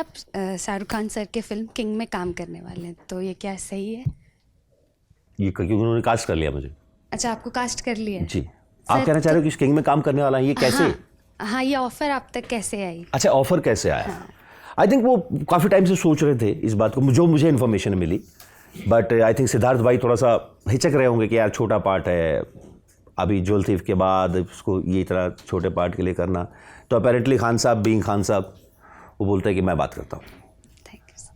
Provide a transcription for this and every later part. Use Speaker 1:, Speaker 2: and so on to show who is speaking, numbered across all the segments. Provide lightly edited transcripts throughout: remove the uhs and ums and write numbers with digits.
Speaker 1: आप शाहरुख खान सर के film king में काम करने वाले हैं, तो ये क्या सही है?
Speaker 2: ये क्योंकि उन्होंने कास्ट कर लिया मुझे।
Speaker 1: अच्छा, आपको कास्ट कर लिया है?
Speaker 2: जी। आप कहना चाह रहे हो कि किंग में काम करने वाला है, ये कैसे?
Speaker 1: हाँ, ये ऑफर आप तक कैसे आई?
Speaker 2: अच्छा, ऑफर कैसे आया? आई थिंक वो काफ़ी टाइम से सोच रहे थे इस बात को, जो मुझे इन्फॉर्मेशन मिली। बट आई थिंक सिद्धार्थ भाई थोड़ा सा हिचक रहे होंगे कि यार छोटा पार्ट है, अभी ज्वेल थीफ के बाद उसको ये इतना छोटे पार्ट के लिए करना। तो अपेरेंटली खान साहब बीइंग खान साहब, वो बोलते हैं कि मैं बात करता हूँ।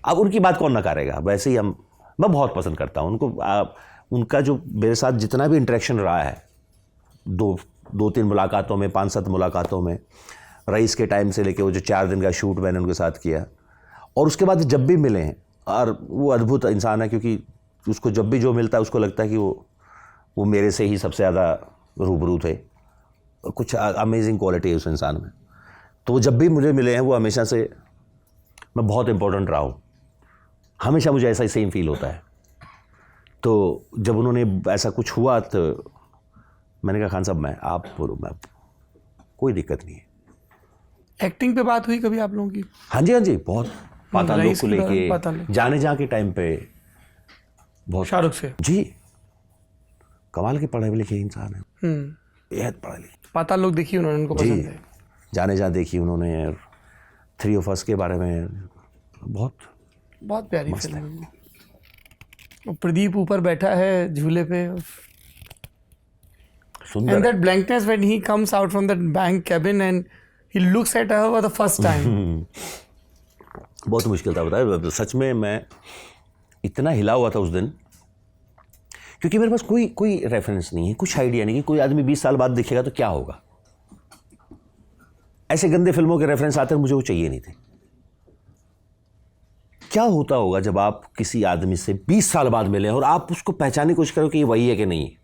Speaker 2: अब उनकी बात कौन नकारेगा? वैसे ही मैं बहुत पसंद करता हूँ उनको। उनका जो मेरे साथ जितना भी इंटरेक्शन रहा है, दो तीन मुलाकातों में, 5-7 मुलाकातों में, रईस के टाइम से लेके वो जो 4 दिन का शूट मैंने उनके साथ किया, और उसके बाद जब भी मिले हैं, और वो अद्भुत इंसान है, क्योंकि उसको जब भी जो मिलता है उसको लगता है कि वो मेरे से ही सबसे ज़्यादा रूबरू थे। कुछ अमेजिंग क्वालिटी है उस इंसान में। तो वो जब भी मुझे मिले हैं, वो हमेशा से मैं बहुत इम्पोर्टेंट रहा हूँ, हमेशा मुझे ऐसा ही सेम फील होता है। तो जब उन्होंने ऐसा कुछ हुआ तो मैंने कहा खान साहब आप बोलो, मैं कोई दिक्कत नहीं है।
Speaker 3: एक्टिंग पे बात हुई कभी आप लोगों की?
Speaker 2: हाँ जी, बहुत। पाताल लोक को लेके, जाने जा के टाइम पे बहुत।
Speaker 3: शाहरुख से?
Speaker 2: जी, कमाल के पढ़े लिखे इंसान है, बेहद पढ़े लिखे।
Speaker 3: पाताल लोक देखी उन्होंने, उनको पसंद है?
Speaker 2: जाने जा देखी उन्होंने, 3 of Us के बारे में बहुत
Speaker 3: प्यारी फिल्म है। प्रदीप ऊपर बैठा है झूले पे,
Speaker 2: सुंदर।
Speaker 3: and that blankness when he comes out from that bank cabin and he looks at her for the first time.
Speaker 2: बहुत मुश्किल था, बताया सच में। मैं इतना हिला हुआ था उस दिन, क्योंकि मेरे पास कोई रेफरेंस नहीं है, कुछ आइडिया नहीं कि कोई आदमी 20 साल बाद दिखेगा तो क्या होगा। ऐसे गंदे फिल्मों के रेफरेंस आते हैं, मुझे वो चाहिए नहीं थे। क्या होता होगा जब आप किसी आदमी से 20 साल बाद मिले और आप उसको पहचानने की कोशिश करो कि ये वही है कि नहीं है?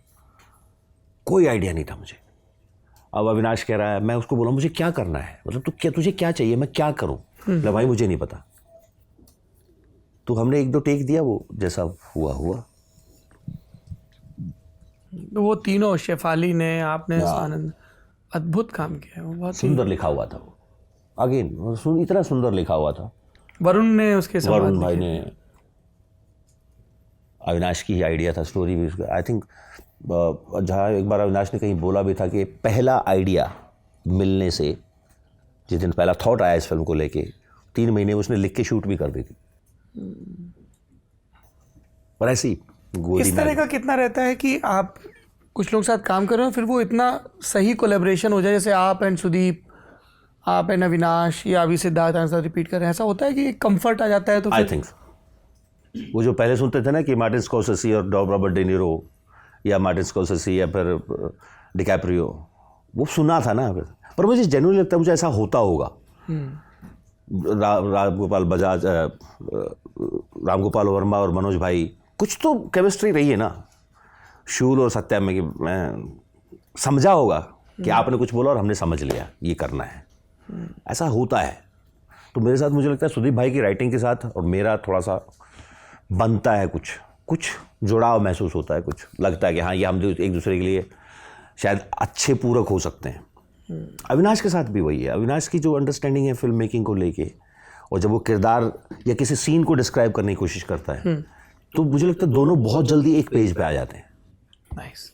Speaker 2: कोई आइडिया नहीं था मुझे। अब अविनाश कह रहा है, मैं उसको बोला मुझे क्या करना है, मतलब तुझे क्या चाहिए, मैं क्या करूं? बोला भाई मुझे नहीं पता। तो हमने 1-2 टेक दिया, वो जैसा हुआ।
Speaker 3: तो वो तीनों, शेफाली ने, आपने, आनंद, अद्भुत काम किया है। वो बहुत
Speaker 2: सुंदर लिखा हुआ था वो, अगेन इतना सुंदर लिखा हुआ था।
Speaker 3: वरुण ने उसके साथ,
Speaker 2: वरुण भाई ने, अविनाश की ही आइडिया था, स्टोरी भी उसका। आई थिंक जहाँ एक बार अविनाश ने कहीं बोला भी था कि पहला आइडिया मिलने से, जिस दिन पहला थॉट आया इस फिल्म को लेके, 3 महीने उसने लिख के शूट भी कर दी थी। और ऐसी
Speaker 3: इस तरह का कितना रहता है कि आप कुछ लोग साथ काम कर रहे हो, फिर वो इतना सही कोलैबोरेशन हो जाए, जैसे आप एंड सुदीप, आप एंड अविनाश, या अभी सिद्धार्थ साथ रिपीट कर रहे हैं, ऐसा होता है कि एक कंफर्ट आ जाता है? तो
Speaker 2: आई थिंक वो जो पहले सुनते थे ना कि मार्टिन स्कॉर्सेसी और रॉबर्ट डे नीरो, या मार्टिन स्कॉर्सेसी या फिर डिकैप्रियो, वो सुना था ना, पर मुझे जेन्युइनली लगता है मुझे ऐसा होता होगा। रामगोपाल वर्मा और मनोज भाई, कुछ तो केमिस्ट्री रही है ना शूल और सत्या में, कि मैं समझा होगा कि आपने कुछ बोला और हमने समझ लिया ये करना है। ऐसा होता है। तो मेरे साथ मुझे लगता है सुदीप भाई की राइटिंग के साथ और मेरा थोड़ा सा बनता है, कुछ जुड़ाव महसूस होता है, कुछ लगता है कि हाँ ये हम एक दूसरे के लिए शायद अच्छे पूरक हो सकते हैं। अविनाश के साथ भी वही है। अविनाश की जो अंडरस्टैंडिंग है फिल्म मेकिंग को लेके, और जब वो किरदार या किसी सीन को डिस्क्राइब करने की कोशिश करता है, तो मुझे लगता है दोनों बहुत जल्दी एक पेज पे आ जाते हैं।
Speaker 3: नाइस।